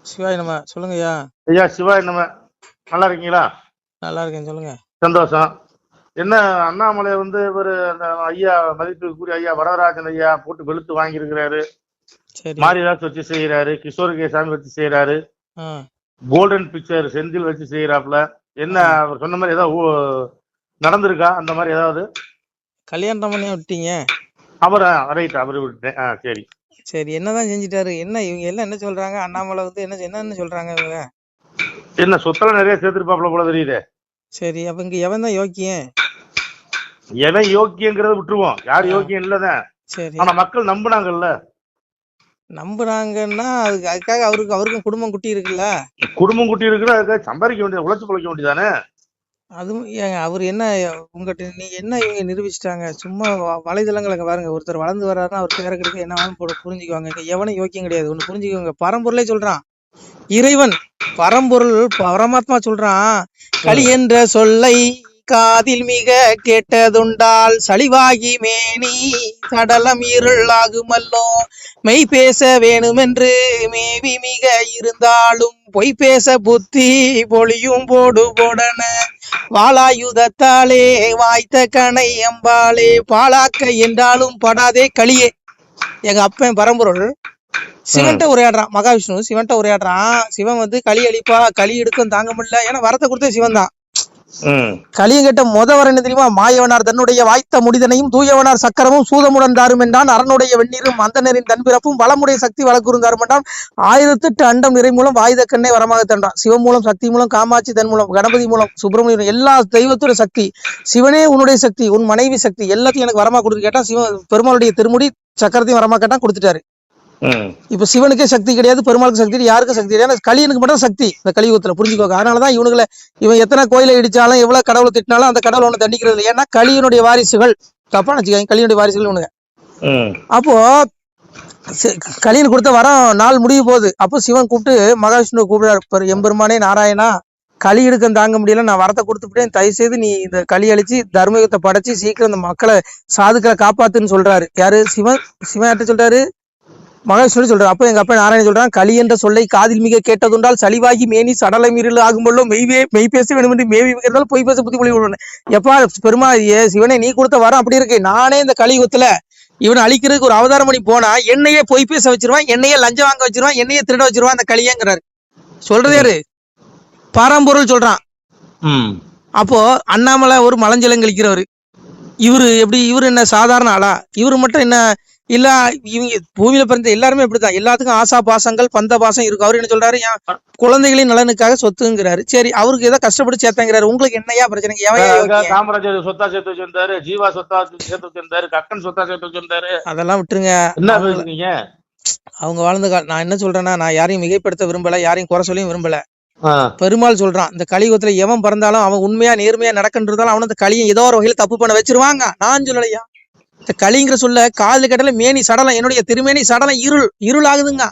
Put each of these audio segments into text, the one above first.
சிவாய் நம்ம சொல்லுங்க ஐயா. ஐயா சிவாய் நம்ம நல்லா இருக்கீங்களா? நல்லா இருக்கேன், சொல்லுங்க. சந்தோஷம். என்ன அண்ணாமலை ஒரு அந்த ஐயா மதிப்புக்குரிய ஐயா வரதராஜன் ஐயா போட்டு வெளுத்து வாங்கியிருக்கிறாரு. சரி. மாரிதாஸ் வச்சு செய்யறாரு, கிஷோர் கேசாமி வச்சு செய்யறாரு, கோல்டன் பிக்சர் செந்தில் வச்சு செய்யறாப்புல. என்ன அவர் சொன்ன மாதிரி ஏதாவது நடந்திருக்கா? அந்த மாதிரி ஏதாவது கல்யாணம் பண்ணி விட்டீங்க அவரை? ரைட், அவரு விட்டேன். சரி சரி. என்னதான் செஞ்சுட்டாரு? என்ன இவங்க எல்லாம் என்ன சொல்றாங்க? அண்ணாமலை என்ன சொல்றாங்க இவங்க? என்ன சொத்தெல்லாம் நிறைய சேர்த்திருப்பாப்புல போல தெரியுது. சரி, அப்ப இங்க எவன் தான் யோக்கியம்? எவன் யோக்கியங்கிறத விட்டுருவோம், யார் யோக்கியம் இல்லதான். சரி, ஆனா மக்கள் நம்புனாங்கல்ல. நம்புறாங்கன்னா அதுக்காக அவருக்கும் குடும்பம் குட்டி இருக்குல்ல. குடும்பம் குட்டி இருக்குன்னா அதுக்காக சம்பாதிக்க வேண்டியது, உழைச்சு பிழைக்க வேண்டியதானே. அதுவும் அவர் என்ன உங்ககிட்ட நீங்க என்ன இவங்க நிரூபிச்சிட்டாங்க? சும்மா வலைதளங்களை பாருங்க. ஒருத்தர் வளர்ந்து வர்றாருன்னா அவர் பேர கிடைக்க என்ன புரிஞ்சுக்குவாங்க. எவனும் யோக்கியம் கிடையாது. ஒண்ணு புரிஞ்சுக்கோங்க, பரம்பொருளே சொல்றான். இறைவன் பரம்பொருள் பரமாத்மா சொல்றான், களி என்ற சொல்லை காதில் மிக கேட்டதுண்டால் சளிவாகி மேனி சடலம் இருள் ஆகுமல்லோ. மெய் பேச வேணுமென்று மேவி மிக இருந்தாலும் பொய் பேச புத்தி பொழியும் போடு போடன. வாளாயுதத்தாலே வாய்த்த கணை அம்பாளே பாலாக்க என்றாலும் படாதே களியே. எங்க அப்பன் பரம்பொருள் சிவன்ட்ட உரையாடுறான். மகாவிஷ்ணு சிவன்ட்ட உரையாடுறான். சிவன் களி அளிப்பா, களி எடுக்கும் தாங்க முடியல. ஏன்னா வரத்தை கொடுத்தே சிவன் தான். களியும் கேட்ட வர என்ன தெரியுமா? மாயவனார் தன்னுடைய வாய்த்த முடிதனையும் தூயவனார் சக்கரமும் சூதமுடன் தாரும் என்றான். அரணுடைய வெந்நீரும் அந்தனரின் தன்பிறப்பும் வளமுடைய சக்தி வளர்க்குறுந்தாரும் என்றான். 1008 அண்டம் நிறை மூலம் வாயுத கண்ணை வரமாக தன்றான். சிவன் மூலம், சக்தி மூலம், காமாட்சி தன் மூலம், கணபதி மூலம், சுப்பிரமணியம், எல்லா தெய்வத்தோட சக்தி. சிவனே உன்னுடைய சக்தி, உன் மனைவி சக்தி, எல்லாத்தையும் எனக்கு வரமா கொடுத்து கேட்டா சிவன் பெருமாளுடைய திருமுடி சக்கரத்தையும் வரமா கேட்டா கொடுத்துட்டாரு. இப்ப சிவனுக்கே சக்தி கிடையாது, பெருமாளுக்கு சக்தி, யாருக்கும் சக்தி கிடையாது. கலியனுக்கு மட்டும் சக்தி இந்த கலியுகத்துல, புரிஞ்சுக்கோங்க. அதனாலதான் இவனுங்களை இவன் எத்தனை கோயிலை இடிச்சாலும் எவ்வளவு கடவுளை திட்டினாலும் அந்த கடவுளை ஒண்ணு தண்டிக்கிறது இல்லை. ஏன்னா கலியனுடைய வாரிசுகள். தப்பா நினைச்சுக்காங்க, கலியனுடைய வாரிசுகள் இவனுங்க. அப்போ கலியன் கொடுத்த வரம் நாள் முடிய போகுது. அப்போ சிவன் கூப்பிட்டு மகாவிஷ்ணு கூப்பிடுறாரு, எம்பெருமானே நாராயணா, களி எடுக்க தாங்க முடியல, நான் வரத்தை கொடுத்துட்டேன், தயவு செய்து நீ இந்த களி அழிச்சு தர்மயுகத்தை படைச்சு சீக்கிரம் இந்த மக்களை சாதுக்களை காப்பாத்துன்னு சொல்றாரு. யாரு? சிவன். சிவன் யார்ட்ட சொல்றாரு? மகாவிஷ்ணு சொல்றாரு. அப்ப எங்க அப்பா நாராயணன் சொல்றான், களி என்ற சொல்லை காதில் மிக கேட்டதுண்டால் சளிவாகி மேனி சடலை மீறல் ஆகும்போது மெய் பேச வேண்டும் என்று மேவி மிகிறதால் பொய் பேச புத்தி பொழி விடுவேன். எப்பா பெருமா சிவனே, நீ கொடுத்த வரம் அப்படி இருக்கு. நானே இந்த கலியுகத்துல இவனை அழிக்கிறதுக்கு ஒரு அவதாரம் பண்ணி போனா என்னையே பொய் பேச வச்சிருவான், என்னையே லஞ்சம் வாங்க வச்சிருவான், என்னையே திருட வச்சிருவான் அந்த களியங்கிறாரு. சொல்றது யாரு? பரம்பொருள் சொல்றான். அப்போ அண்ணாமலை ஒரு மலஞ்சலம் கழிக்கிறவரு. இவரு எப்படி? இவரு என்ன சாதாரண ஆளா? இவரு மட்டும் என்ன இல்ல, இவங்க பூமியில பிறந்த எல்லாருமே இப்படித்தான். எல்லாத்துக்கும் ஆசா பாசங்கள், பந்த பாசம் இருக்கும். அவரு என்ன சொல்றாரு? குழந்தைகளின் நலனுக்காக சொத்துங்கிறாரு. சரி, அவருக்கு ஏதோ கஷ்டப்பட்டு சேர்த்தாங்கிறாரு. உங்களுக்கு என்னையா பிரச்சனை? காமராஜர் சொத்தா சேர்த்து வச்சிருந்தாரு, ஜீவா சொத்தா சேர்த்து வச்சிருந்தாரு, கக்கன் சொத்தா சேர்த்து வச்சிருந்தாரு. அதெல்லாம் விட்டுருங்க. அவங்க வாழ்ந்த நான் என்ன சொல்றேன்னா, நான் யாரையும் மிகைப்படுத்த விரும்பல, யாரையும் குறை சொல்லியும் விரும்பல. பெருமாள் சொல்றான், இந்த கலியுகத்துல எவன் பிறந்தாலும் அவன் உண்மையா நேர்மையா நடக்கின்றதாலும் அவன் அந்த கலியை ஏதோ ஒரு வகையில தப்பு பண்ண வச்சிருவாங்க. நான் சொல்லலையா? இந்த களிங்கிற சொல்ல காதல கேட்டால மேனி சடலம், என்னுடைய திருமேனி சடலம் இருள் ஆகுதுங்க.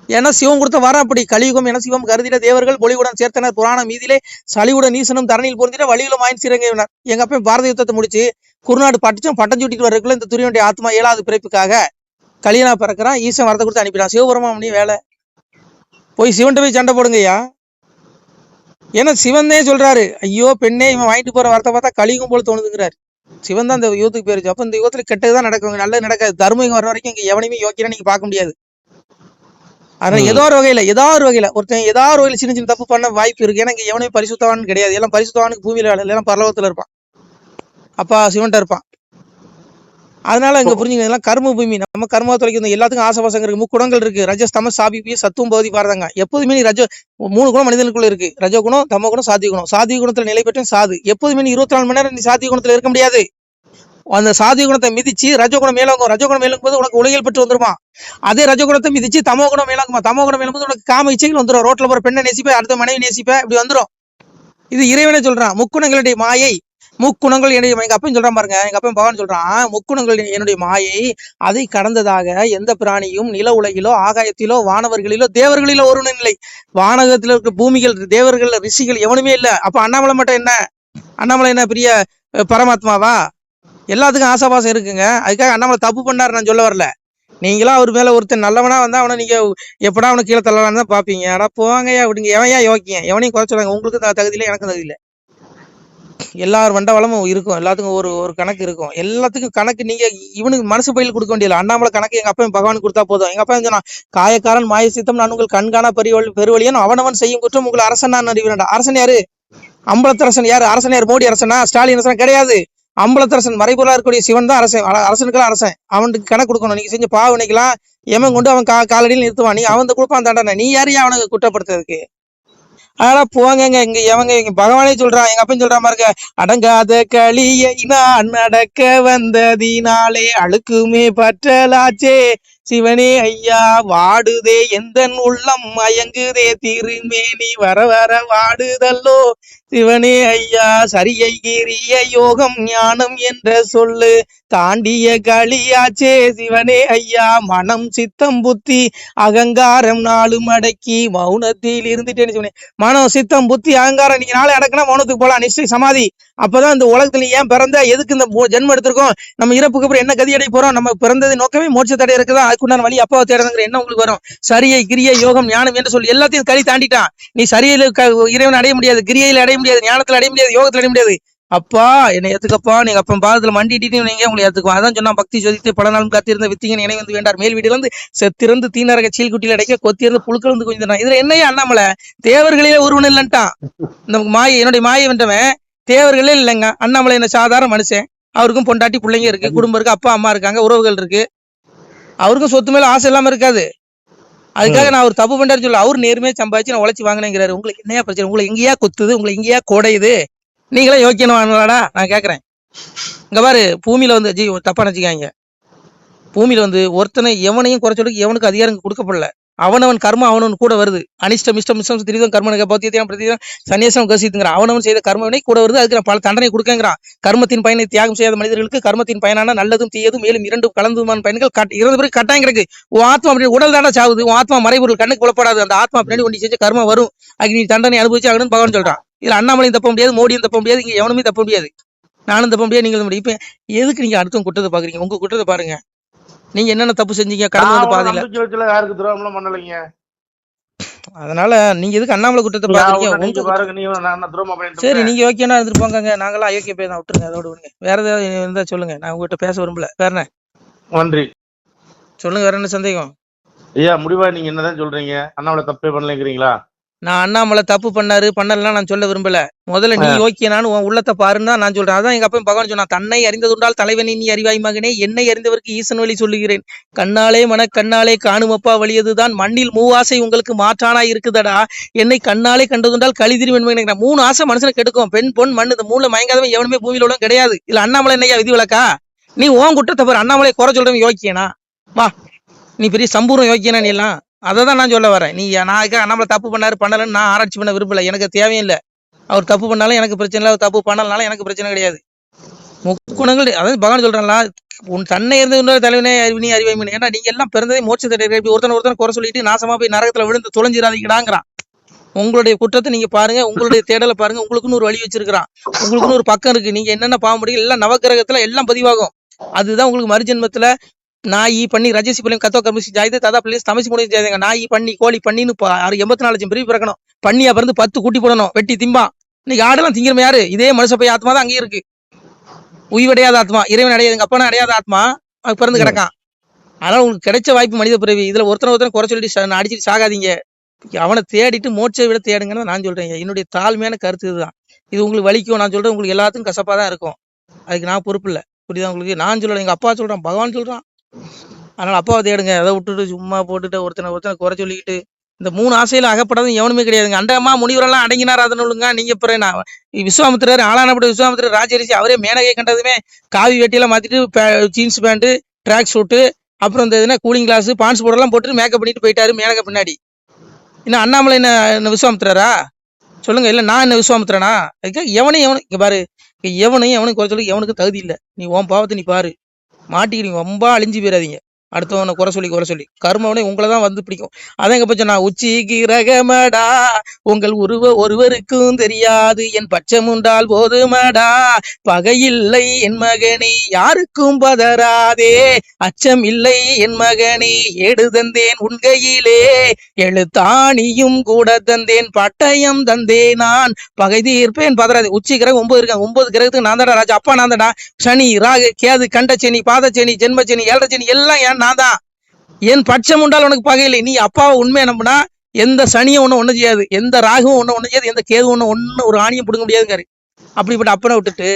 ஏன்னா சிவம் கொடுத்த வர அப்படி. கலியுகம் என சிவம் கருதிட தேவர்கள் பொலிவுடன் சேர்த்தனர் புராணம் மீதிலே சளிவுடன் நீசனும் தரணியில் பொருந்திட வழியிலும் ஆயின் சீரங்கினார். எங்க அப்ப பாரத யுத்தத்தை முடிச்சு குருநாடு பட்டம் சூட்டிட்டு வரக்குள்ள இந்த துரியனுடைய ஆத்மா 7வது பிறப்புக்காக கலியனா பிறக்கிறான். ஈசன் வரத்தை கொடுத்து அனுப்பிடான். சிவபெருமான் வேலை போய் சிவன்ட்ட போய் சண்டை போடுங்கய்யா. ஏன்னா சிவன் தான் சொல்றாரு, ஐயோ பெண்ணே, இவன் வாங்கிட்டு போற வரத்தை பார்த்தா கலியுகம் போல தோணுதுங்கிறாரு. சிவன் தான் இந்த யுகத்துக்கு போயிருச்சு. அப்ப இந்த யுகத்துல கெட்டதுதான் நடக்கும், நல்லது நடக்காது. தர்மம் வர வரைக்கும் இங்க எவனையுமே யோக்கியனா நீங்க பார்க்க முடியாது. அதனால ஏதோ ஒரு வகையில ஒருத்தன் ஏதாவது ஒரு வகையில சின்ன சின்ன தப்பு பண்ண வாய்ப்பு இருக்கு. ஏன்னா இங்க எவனையும் பரிசுத்தவான்னு கிடையாது. எல்லாம் பரிசுத்தவானுக்கு பூமியில எல்லாம் பரலோகத்துல இருப்பான், அப்பா சிவன்ட்ட இருப்பான். அதனால இங்க புரிஞ்சுங்க, இதெல்லாம் கர்ம பூமி. நம்ம கர்மா தொலைக்கும். எல்லாத்துக்கும் ஆசபாசம் இருக்கு. முக்குணங்கள் இருக்கு, ரஜஸ்தம சாபி சத்துவம் பகுதி பாருங்க. எப்போதுமே நீ 3 குணம் மனிதனுக்குள்ள இருக்கு. ரஜோ குணம், தமோ குணம், சாத்விக குணம். சாத்விக குணத்துல நிலை பெற்ற சாது. எப்போதுமே நீ 24 மணி நேரம் நீ சாத்விக குணத்துல இருக்க முடியாது. அந்த சாத்விக குணத்தை மிதிச்சு ரஜோகுணம் மேலோங்கும். ரஜோகுணம் மேலோங்கும் போது உனக்கு உலகில் பெற்று வந்துருமா. அதே ரஜோகுணத்தை மிதிச்சு தமோ குணம் மேலோங்குமா. தமோ குணம் மேலும் போது உனக்கு காம இச்சைகள் வந்துடும். ரோட்ல போற பெண்ணை நேசிப்ப, அடுத்த மனைவி நேசிப்ப, இப்படி வந்துடும். இது இறைவனே சொல்றான். முக்குணங்களுடைய மாயை, முக்குணங்கள் என்னுடைய. எங்க அப்பன் சொல்றான் பாருங்க, எங்க அப்பன் பகவான் சொல்றான், முக்குணங்கள் என்னுடைய மாயை, அதை கடந்ததாக எந்த பிராணியும் நில உலகிலோ ஆகாயத்திலோ வானவர்களிலோ தேவர்களிலோ ஒருவனும் இல்லை. வானகத்துல இருக்க பூமிகள், தேவர்கள், ரிஷிகள் எவனுமே இல்லை. அப்ப அண்ணாமலை மட்டும் என்ன? அண்ணாமலை என்ன பெரிய பரமாத்மாவா? எல்லாத்துக்கும் ஆசாபாசம் இருக்குங்க. அதுக்காக அண்ணாமலை தப்பு பண்ணாரு நான் சொல்ல வரல. நீங்களா அவர் மேல ஒருத்தர் நல்லவனா வந்தா அவனை நீங்க எப்படா அவனை கீழே தள்ளலான்னு தான் பாப்பீங்க. ஆனா போவாங்கய்யா விடுங்க. எவன் ஏன் யோக்கியம்? எவனையும் குறை சொல்லுவாங்க. உங்களுக்கு தகுதி இல்லை, எனக்கும் தகுதி இல்லை. எல்லாரும் வண்டவளமும் இருக்கும். எல்லாத்துக்கும் ஒரு ஒரு கணக்கு இருக்கும். எல்லாத்துக்கும் கணக்கு நீங்க இவனுக்கு மனசு பயில கொடுக்க வேண்டியது. அண்ணாமலை கணக்கு எங்க அப்பா பகவானுக்கு கொடுத்தா போதும். எங்க அப்பா சொன்னா, காயக்காரன் மாய சித்தம் நான் உங்கள் கண்காணா பெருவழியன் அவனவன் செய்யும் குற்றம் உங்களை அரசன் நான் அறிவிடா. அரசன் யாரு? அம்பலத்தரசன் யாரு? அரசன் யாரு? மோடி அரசனா? ஸ்டாலின் அரசன் கிடையாது. அம்பலத்தரசன் மறைபொருளா இருக்கக்கூடிய சிவன் தான் அரசன். அரசனுக்கெல்லாம் அரசன். அவனுக்கு கணக்கு கொடுக்கணும். நீங்க செஞ்ச பாவனைக்கெல்லாம் எவன் கொண்டு அவன் காலடியில் நிறுத்துவான். நீ அவன் கொடுப்பான் தண்டனை. நீ யாரையும் அவனுக்கு குற்றப்படுத்துறதுக்கு? அதெல்லாம் போங்க. இங்க எவங்க இங்க பகவானே சொல்றான். எங்க அப்பன் சொல்ற மாதிரி அடங்காத களியை நான் நடக்க வந்ததினாலே அழுக்குமே பற்றலாச்சே சிவனே ஐயா வாடுதே எந்தன் உள்ளம் மயங்குதே திருமேனி வர வர வாடுதல்லோ சிவனே ஐயா சரியை கிரிய யோகம் ஞானம் என்ற சொல்லு தாண்டிய களியாச்சே சிவனே ஐயா மனம் சித்தம் புத்தி அகங்காரம் நாளும் அடக்கி மௌனத்தில் இருந்துட்டேன்னு சொன்னேன். மனம் சித்தம் புத்தி அகங்காரம் நீங்க நாளை அடக்குனா மௌனத்துக்கு போலாம். நிச்சயம் சமாதி. அப்பதான் இந்த உலகத்துல ஏன் பிறந்த, எதுக்கு இந்த ஜென்மம் எடுத்திருக்கோம், நம்ம இறப்புக்கு அப்புறம் என்ன கதி அடைய போறோம், நம்ம பிறந்தது நோக்கமே மோட்சத்தடை இருக்குதா, அதுக்குண்டான வழி அப்பாவை தேடுங்கிற எண்ணம் உங்களுக்கு வரும். சரியை கிரியை யோகம் ஞானம் என்று சொல்லி எல்லாத்தையும் கழி தாண்டிட்டான். நீ சரியில இறைவன் அடைய முடியாது, கிரியையில அடைய முடியாது, ஞானத்துல அடைய முடியாது, யோகத்துல அடைய முடியாது. அப்பா என்னை ஏத்துக்கப்பா, நீங்க அப்ப பாதத்துல மண்டிட்டு நீங்க உங்களை ஏத்துக்குவோம். அதான் சொன்னா பக்தி ஜோதித்து பல நாளும் காத்திருந்த வித்திங்கன் இணை வந்து வேண்டார் மேல் வீடுல இருந்து செத்திருந்து தீனரக சீல் குட்டியில் அடைக்க கொத்தியிருந்து புழுக்கள் வந்து கொஞ்சம் இதுல என்னையா அண்ணாமலை தேவர்களே ஒருவன் இல்லன்ட்டான். இந்த மாயை என்னுடைய மாயை வென்றவன் தேவர்களே இல்லைங்க. அண்ணாமலை என்ன சாதாரண மனுஷன். அவருக்கும் பொண்டாட்டி பிள்ளைங்க இருக்கு, குடும்பம் இருக்கு, அப்பா அம்மா இருக்காங்க, உறவுகள் இருக்கு. அவருக்கும் சொத்து மேல ஆசை இல்லாம இருக்காது. அதுக்காக நான் அவர் தப்பு பண்றாரு சொல்ல, அவரு நேர்மையா சம்பாதிச்சு நான் உழைச்சி வாங்கினேங்கிறாரு. உங்களுக்கு என்னையா பிரச்சனை? உங்களை எங்கேயா கொத்துது, உங்களை எங்கேயா கோடையுது? நீங்களே யோக்கியமானடா நான் கேக்குறேன். இங்க பாரு, பூமியில வந்து தப்பா நினைச்சுக்காங்க. பூமியில வந்து ஒருத்தனை எவனையும் குறைச்சொல்லுக்கு எவனுக்கு அதிகாரம் கொடுக்கப்படல. அவனவன் கர்மம் அவனவன் கூட வருது. அனிஷ்டம் இஷ்டம் மிஷ்டம் திரிதம் கர்மனுக்கு பௌத்தியம் பிரதிதம் சன்னியாசம் கசித்துங்கிறான். அவனவன் செய்த கர்மவினை கூட வருது. அதுக்கு நான் பல தண்டனை கொடுக்கங்கிறான். கர்மத்தின் பயனை தியாகம் செய்யாத மனிதர்களுக்கு கர்மத்தின் பயனான நல்லதும் தீயதும் மேலும் இரண்டும் கலந்துமான பயன்கள் இறந்த பிறகு கட்டாயம் கிடக்கு. உன் ஆத்மா அப்படி உடல் தானே சாவுது. உன் ஆத்மா மறைபொருள் கண்ணுக்கு புலப்படாது. அந்த ஆத்மா பின்னாடி ஒண்ணு செஞ்ச கர்மம் வரும். அதுக்கு நீ தண்டனை அனுபவிச்சு ஆகணும்னு பகவான் சொல்றான். இதுல அண்ணாமலையும் தப்ப முடியாது, மோடியும் தப்ப முடியாது, இங்க எவனுமே தப்ப முடியாது, நானும் தப்ப முடியாது, நீங்களும் முடியும். இப்ப எதுக்கு நீங்க அடுத்தவங்க குற்றத்தை பாக்குறீங்க? உங்க குற்றத்தை பாருங்க. நீங்க என்னென்ன தப்பு செஞ்சீங்க கடந்து வந்து பாதையில? யாருக்கு துரோகம் பண்ணலைங்க. அதனால நீங்க எதுக்கு அண்ணாமலை குற்றத்தை பாக்குறீங்க? சரி, நீங்க யோக்கியனா இருந்துட்டு போங்க. நாங்களாம் அயோக்கிய பேர் தான், விட்டுருங்க. அதோட விடுங்க. வேற ஏதாவது இருந்தா சொல்லுங்க. நான் உங்ககிட்ட பேச விரும்பல. வேற என்ன? நன்றி. சொல்லுங்க, வேற என்ன சந்தேகம்? ஐயா முடிவா நீங்க என்னதான் சொல்றீங்க? அண்ணாமலை தப்பே பண்ணலைங்கிறீங்களா? நான் அண்ணாமலை தப்பு பண்ணாரு பண்ணலாம் நான் சொல்ல விரும்பல. முதல்ல நீ யோக்கியனானு உன் உள்ளத்தை பாருன்னு நான் சொல்றேன். அதான் எங்க அப்பா பகவான் சொன்னா, தன்னை அறிந்ததுண்டால் தலைவனை நீ அறிவாய் மகனே, என்னை அறிந்தவருக்கு ஈசன் வழி சொல்லுகிறேன். கண்ணாலே கண்ணாலே காணுமப்பா வழியதுதான் மண்ணில் மூவாசை உங்களுக்கு மாற்றானா இருக்குதடா. என்னை கண்ணாலே கண்டதுண்டால் கழிதிரி வெண்மை. 3 ஆசை மனுஷனை கெடுக்கும். பெண் பொன் மண் இந்த 3 மயங்காதவன் எவனுமே பூமியில உள்ள கிடையாது. இல்ல அண்ணாமலை என்னையா விதி விளக்கா? நீ உன் குற்றத்தை பாரு. அண்ணாமலை குறை சொல்றவன் யோக்கியனா? வா, நீ பெரிய சம்பூர்ணம் யோக்கியனா? நீ எல்லாம் அதான் நான் சொல்ல வரேன். நீ நான் நம்மள தப்பு பண்ணலன்னு நான் ஆராய்ச்சி பண்ண விரும்பல. எனக்கு தேவையும் இல்லை. அவர் தப்பு பண்ணாலும் எனக்கு பிரச்சனை இல்லை, அவர் தப்பு பண்ணலனாலும் எனக்கு பிரச்சனை கிடையாது. முக்குணங்கள் அதாவது பகவான் சொல்றாங்களா, உன் தன்னை இருந்து இன்னொரு தலைவனே அறிவினி அறிவாய்மணி. ஏன்னா நீங்க எல்லாம் பிறந்ததே மோட்சத்தை ஒருத்தனை குறை சொல்லிட்டு நாசமா போய் நரகத்துல விழுந்து தொலைஞ்சிடாதீங்கடாங்கிறான். உங்களுடைய குற்றத்தை நீங்க பாருங்க, உங்களுடைய தேடலை பாருங்க. உங்களுக்குன்னு ஒரு வழி வச்சிருக்கிறான், உங்களுக்குன்னு ஒரு பக்கம் இருக்கு. நீங்க என்னென்ன பாவ முடியும் எல்லாம் நவகிரகத்துல எல்லாம் பதிவாகும். அதுதான் உங்களுக்கு மறுஜென்மத்துல நாயி பண்ணி ரஜசி பிள்ளைங்க கத்தோ கமிசி ஜாயுது ததா பிள்ளைங்க தமிசி முடிவு ஜாயுங்க. நாயி பண்ணி கோழி பண்ணின்னு 84 லட்சம் பிரிவு பிறக்கணும். பண்ணியா பிறந்து 10 கூட்டி போடணும், வெட்டி திம்பா. இன்னைக்கு ஆடெல்லாம் திங்கிறமே யாரு? இதே மனுஷ போய் ஆத்மா தான் அங்கேயும் இருக்கு. உய்வடையாத ஆத்மா, இறைவன் அடையாது, எங்க அப்பா அடையாத ஆத்மா அது பிறந்து கிடக்கான். அதனால உங்களுக்கு கிடைச்ச வாய்ப்பு மனித பிறவி. இதுல ஒருத்தனை குறை சொல்லிட்டு அடிச்சுட்டு சாகாதீங்க. அவனை தேடிட்டு மோட்சை விட தேடுங்கன்னு நான் சொல்றேன். என்னுடைய தாழ்மையான கருத்து இதுதான். இது உங்களுக்கு வலிக்கும். நான் சொல்றேன், உங்களுக்கு எல்லாத்துக்கும் கசப்பா தான் இருக்கும். அதுக்கு நான் பொறுப்பு இல்லை. புரியுதா உங்களுக்கு? நான் சொல்றேன், எங்க அப்பா சொல்றான், பகவான் சொல்றான். அதனால அப்பாவை தேடுங்க. அதை விட்டுட்டு சும்மா போட்டுட்டு ஒருத்தனை குறை சொல்லிக்கிட்டு இந்த 3 ஆசையில அகப்படாதும் எவனுமே கிடையாதுங்க. அண்டமா முனிவரெல்லாம் அடங்கினார் அதனுங்க. நீங்க பிறகு விஸ்வாமித்திரர் ஆளானப்பட்ட விஸ்வாமித்திரர் ராஜரிசி அவரே மேனகை கண்டதுமே காவி வெட்டியெல்லாம் மாத்திட்டு ஜீன்ஸ் பேண்ட் ட்ராக் ஷூட்டு அப்புறம் இந்த இதுனா கூலிங் கிளாஸ் பான்ஸ் போர்டெல்லாம் போட்டு மேக்கப் பண்ணிட்டு போயிட்டாரு மேனகை பின்னாடி. இன்னும் அண்ணாமலை என்ன விஸ்வாமித்திரரா? சொல்லுங்க. இல்ல நான் என்ன விஸ்வாமித்திரனா? அதுக்காக எவனையும் இங்க பாரு, எவனையும் குறை சொல்லி எவனுக்கு தகுதி இல்லை. நீ உன் பாவத்தை நீ பாரு, மாட்டிக்கிறீங்க. ரொம்ப அழிஞ்சு போயிடாதீங்க. அடுத்தவனை குறை சொல்லி கர்மவனை உங்களை தான் வந்து பிடிக்கும். அதான் எங்க பட்சம் நான் உச்சி கிரகமடா உங்கள் ஒருவருக்கும் தெரியாது என் பட்சம் உண்டால் போதுமடா பகையில்லை என் மகனே யாருக்கும் பதறாதே அச்சம் இல்லை என் மகனே ஏடு தந்தேன் உண்கையிலே எழுத்தாணியும் கூட தந்தேன் பட்டயம் தந்தேன் நான் பகை தீர்ப்பேன் பதறாதே. உச்சி கிரகம் 9 இருக்காங்க. 9 கிரகத்துக்கு நான் தான்டா ராஜா. அப்பா நான் தான்டா. சனி ராகு கேது கண்டச்சனி பாதச்சனி ஜென்மச்சனி ஏழரைச்சனி எல்லாம் ஏன் நான் தான். என் பட்சம் உண்டால் உனக்கு பகையில்லை. நீ அப்பாவை உண்மையை நம்பினா எந்த சனியும் ஒன்றும் செய்யாது, எந்த ராகுவும் ஒன்றும் செய்யாது, எந்த கேது ஒன்று ஒரு ஆணியும் பிடுங்க முடியாதுங்காரு. அப்படிப்பட்ட அப்பனை விட்டுட்டு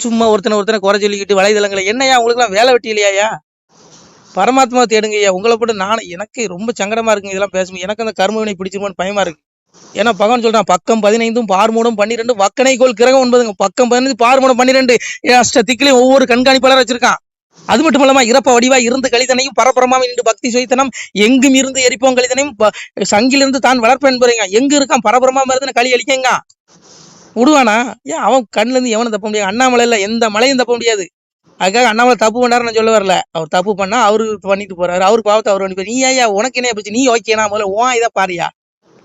சும்மா ஒருத்தனை குறை சொல்லிக்கிட்டு வலைதளங்களை என்னையா உங்களுக்குலாம் வேலை வெட்டி இல்லையா? பரமாத்மா தேடுங்கய்யா. உங்களை போட்டு எனக்கு ரொம்ப சங்கடமா இருக்குங்க இதெல்லாம் பேசும்போது. எனக்கு அந்த கர்மவினை பிடிச்சிருமோன்னு பயமா இருக்கு. ஏன்னா பகவான் சொல்றான் பக்கம் 15 பார்மூடம் 12 வக்கணைக்கோள் கிரகம் 9ங்க. பக்கம் 15 பார்மூடம் 12 அஷ்ட திக்கிலையும் ஒவ்வொரு கண்காணிப்பாளர் வச்சிருக்கான். அது மட்டும் இல்லாம இறப்ப வடிவா இருந்து கழிதனையும் பரபரமாவும் நின்று பக்தி சுயத்தனம் எங்கும் இருந்து எரிப்போம் கழிதனையும் சங்கிலிருந்து தான் வளர்ப்பேன் பாருங்க. எங்க இருக்கான் பரபரமா இருந்து களி அழிக்கங்க விடுவானா? ஏன் அவன் கண்ணுல இருந்து எவனும் தப்ப முடியாது. அண்ணாமலையில எந்த மலையும் தப்ப முடியாது. அதுக்காக அண்ணாமலை தப்பு பண்ணாரு நான் சொல்ல வரல. அவர் தப்பு பண்ணா அவரு பண்ணிட்டு போறாரு, அவருக்கு பாவத்தை அவர் பண்ணி. நீ ஐயா உனக்கு என்ன போச்சு? நீ ஓகேனா முதல்ல ஓன் இதை பாரியா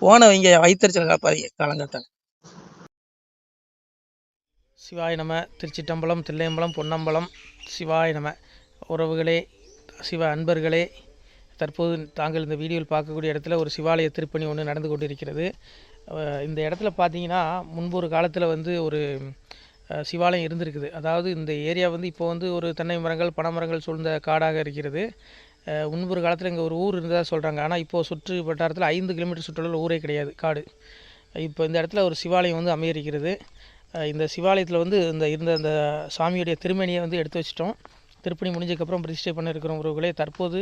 போன வைங்க வைத்தறிச்சல் காப்பாதிங்க காலங்காத்தாங்க. சிவாய நம. திருச்சிட்டம்பலம் தில்லையம்பலம் பொன்னம்பலம். சிவாய நம. உறவுகளே, சிவ அன்பர்களே, தற்போது தாங்கள் இந்த வீடியோவில் பார்க்கக்கூடிய இடத்துல ஒரு சிவாலய திருப்பணி ஒன்று நடந்து கொண்டிருக்கிறது. இந்த இடத்துல பார்த்தீங்கன்னா முன்பு ஒரு காலத்தில் ஒரு சிவாலயம் இருந்திருக்குது. அதாவது இந்த ஏரியா இப்போ ஒரு தென்னை மரங்கள் பனை மரங்கள் சூழ்ந்த காடாக இருக்கிறது. முன்பொரு காலத்தில் இங்கே ஒரு ஊர் இருந்ததாக சொல்கிறாங்க. ஆனால் இப்போது சுற்று வட்டாரத்தில் 5 கிலோமீட்டர் சுற்றுலாவில் ஊரே கிடையாது, காடு. இப்போ இந்த இடத்துல ஒரு சிவாலயம் அமையிருக்கிறது. இந்த சிவாலயத்தில் இருந்த அந்த சாமியுடைய திருமணியை எடுத்து வச்சிட்டோம். திருப்பணி முடிஞ்சதுக்கப்புறம் பிரதிஷ்டை பண்ண இருக்கிற உறவுகளே, தற்போது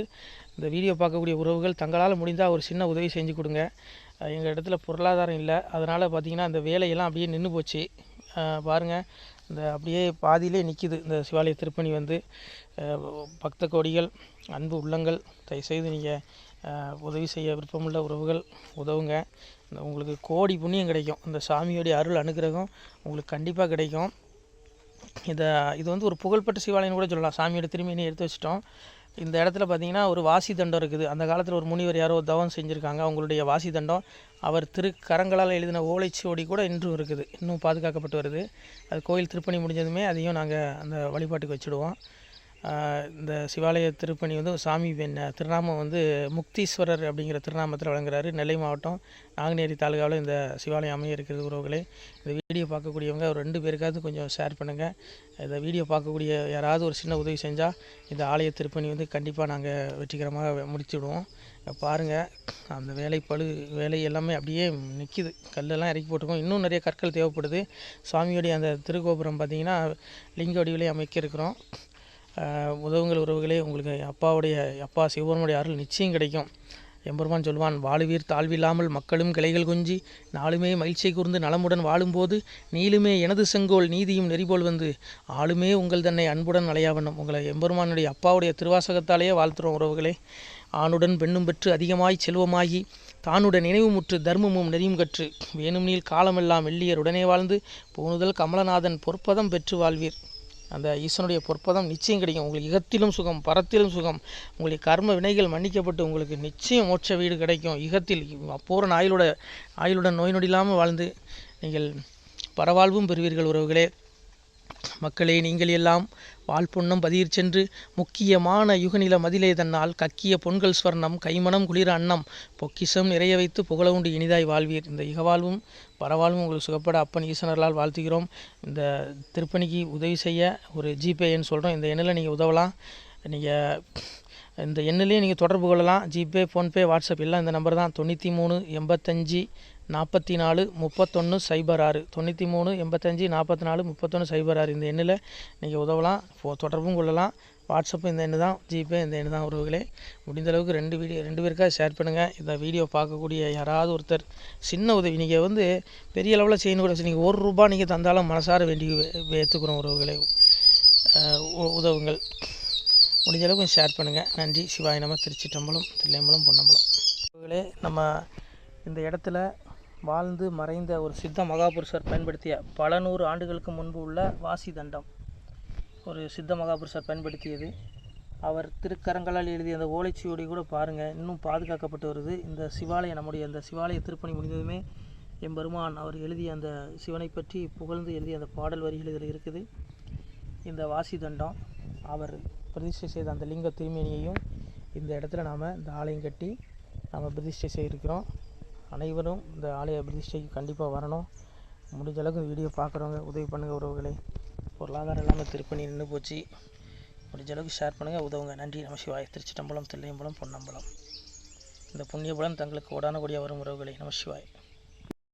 இந்த வீடியோ பார்க்கக்கூடிய உறவுகள் தங்களால் முடிந்தால் ஒரு சின்ன உதவி செஞ்சு கொடுங்க. எங்கள் இடத்துல பொருளாதாரம் இல்லை, அதனால் பார்த்திங்கன்னா அந்த வேலையெல்லாம் அப்படியே நின்று போச்சு. பாருங்கள், இந்த அப்படியே பாதியிலே நிற்கிது இந்த சிவாலய திருப்பணி. பக்த கோடிகள், அன்பு உள்ளங்கள், தயவுசெய்து நீங்கள் உதவி செய்ய விருப்பமுள்ள உறவுகள் உதவுங்க. உங்களுக்கு கோடி புண்ணியம் கிடைக்கும். இந்த சாமியோடைய அருள் அனுகிரகம் உங்களுக்கு கண்டிப்பாக கிடைக்கும். இது ஒரு புகழ்பெற்ற சிவாலயம் கூட சொல்லலாம். சாமியோட திருமணியை எடுத்து வச்சிட்டோம். இந்த இடத்துல பார்த்திங்கன்னா ஒரு வாசி தண்டம் இருக்குது. அந்த காலத்தில் ஒரு முனிவர் யாரோ தவம் செஞ்சுருக்காங்க. அவங்களுடைய வாசி தண்டம் அவர் திருக்கரங்களால் எழுதின ஓலைச்சுவடி கூட இன்றும் இருக்குது, இன்னும் பாதுகாக்கப்பட்டு வருது. அது கோயில் திருப்பணி முடிஞ்சதுமே அதையும் நாங்கள் அந்த வழிபாட்டுக்கு வச்சுடுவோம். இந்த சிவாலய திருப்பணி சாமி திருநாமம் முக்தீஸ்வரர் அப்படிங்கிற திருநாமத்தில் வழங்குறாரு. நெல்லை மாவட்டம் நாங்குநேரி தாலுகாவில் இந்த சிவாலயம் அமைய இருக்கிறது. உறவுகளே, இந்த வீடியோ பார்க்கக்கூடியவங்க ஒரு 2 பேருக்காவது கொஞ்சம் ஷேர் பண்ணுங்கள். இந்த வீடியோ பார்க்கக்கூடிய யாராவது ஒரு சின்ன உதவி செஞ்சால் இந்த ஆலய திருப்பணி கண்டிப்பாக நாங்கள் வெற்றிகரமாக முடிச்சுடுவோம். பாருங்கள், அந்த வேலை எல்லாமே அப்படியே நிற்கிது. கல்லெல்லாம் இறக்கி போட்டிருக்கோம். இன்னும் நிறைய கற்கள் தேவைப்படுது. சுவாமியோடைய அந்த திருக்கோபுரம் பார்த்திங்கன்னா லிங்க வடிவிலே அமைக்க இருக்கிறோம். உதவுங்கள் உறவுகளே. உங்களுக்கு அப்பா சிவபெருமானுடைய அருள் நிச்சயம் கிடைக்கும். எம்பெருமான் சொல்வான், வாழுவீர் தாழ்வில்லாமல் மக்களும் கிளைகள் கொஞ்சி நாளுமே மகிழ்ச்சியை கூர்ந்து நலமுடன் வாழும்போது நீளுமே எனது செங்கோல் நீதியும் நெறிபோல் ஆளுமே உங்கள் தன்னை அன்புடன் அலையாவண்ணம். உங்களை எம்பெருமானுடைய அப்பாவுடைய திருவாசகத்தாலேயே வாழ்த்துறோம் உறவுகளே. ஆணுடன் பெண்ணும் பெற்று அதிகமாய் செல்வமாகி தானுடன் நினைவுமுற்று தர்மமும் நெறியும் கற்று வேணும் நீள் காலமெல்லாம் வெள்ளியர் உடனே வாழ்ந்து போனுதல் கமலநாதன் பொற்பதம் பெற்று வாழ்வீர். அந்த ஈசனுடைய பொற்பதம் நிச்சயம் கிடைக்கும். உங்களுக்கு இகத்திலும் சுகம் பரத்திலும் சுகம். உங்களுடைய கர்ம வினைகள் மன்னிக்கப்பட்டு உங்களுக்கு நிச்சயம் மோட்ச வீடு கிடைக்கும். இகத்தில் பூரண ஆயுளுடன் நோய் நொடி இல்லாமல் வாழ்ந்து நீங்கள் பரவாழ்வும் பெறுவீர்கள். உறவுகளே, மக்களே, நீங்கள் எல்லாம் வாழ்பொன்னம் பதியிற் சென்று முக்கியமான யுகநில மதிலே தன்னால் கக்கிய பொன்கள் ஸ்வர்ணம் கைமணம் குளிர அன்னம் பொக்கிஷம் நிறைய வைத்து புகழவுண்டு இனிதாய் வாழ்வீர். இந்த இகவாழ்வும் பரவாழ்வும் உங்களுக்கு சுகப்பட அப்பன் ஈசனர்களால் வாழ்த்துகிறோம். இந்த திருப்பணிக்கு உதவி செய்ய ஒரு ஜிபே எண் சொல்கிறோம். இந்த எண்ணில் நீங்கள் உதவலாம். நீங்கள் இந்த எண்ணிலே நீங்கள் தொடர்பு கொள்ளலாம். ஜிபே, ஃபோன்பே, வாட்ஸ்அப் எல்லாம் இந்த நம்பர் தான். 93 85 44 31 06 93 85 44 31 06. இந்த எண்ணில் நீங்கள் உதவலாம், தொடர்பும் கொள்ளலாம். வாட்ஸ்அப்பு இந்த எண்ணு தான், ஜிபே இந்த எண்ணு தான். உறவுகளே, முடிந்தளவுக்கு 2 பேருக்காக ஷேர் பண்ணுங்கள். இந்த வீடியோ பார்க்கக்கூடிய யாராவது ஒருத்தர் சின்ன உதவி, நீங்கள் பெரிய அளவில் செய்யணும் கூட, நீங்கள் ₹1 நீங்கள் தந்தாலும் மனசார வேண்டி ஏற்றுக்கிறோம். உறவுகளே, உதவுங்கள். முடிஞ்ச அளவுக்கு ஷேர் பண்ணுங்கள். நன்றி. சிவாய நம. திருச்சிட்டம்பலம் தில்லையம்பலம் பொன்னம்பலம். உறவுகளே, நம்ம இந்த இடத்துல வாழ்ந்து மறைந்த ஒரு சித்த மகாபுருஷர் பயன்படுத்திய பல 100 ஆண்டுகளுக்கு முன்பு உள்ள வாசி தண்டம் ஒரு சித்த மகாபுருஷர் பயன்படுத்தியது. அவர் திருக்கரங்களால் எழுதிய அந்த ஓலைச்சுவடி கூட பாருங்கள், இன்னும் பாதுகாக்கப்பட்டு வருது. இந்த சிவாலயம், நம்முடைய அந்த சிவாலய திருப்பணி முடிந்ததுமே எம்பெருமான் அவர் எழுதிய அந்த சிவனை பற்றி புகழ்ந்து எழுதிய அந்த பாடல் வரிகள் இதில் இருக்குது. இந்த வாசி தண்டம், அவர் பிரதிஷ்டை செய்த அந்த லிங்க திருமேனியையும் இந்த இடத்துல நாம் இந்த ஆலயம் கட்டி நாம் பிரதிஷ்டை செய்திருக்கிறோம். அனைவரும் இந்த ஆலய பிரதிஷ்டைக்கு கண்டிப்பாக வரணும். முடிஞ்ச அளவுக்கு இந்த வீடியோ பார்க்குறவங்க உதவி பண்ணுங்கள் உறவுகளை. பொருளாதாரம் இல்லாமல் திருப்பணி நின்று போச்சு. முடிஞ்ச அளவுக்கு ஷேர் பண்ணுங்கள், உதவுங்க. நன்றி. நமசிவாய். திருச்சிட்டம்பலம், தில்லையம்பலம், பொன்னம்பலம். இந்த புண்ணியபலம் தங்களுக்கு கோடான கோடியாக வரும் உறவுகளை. நமசிவாய்.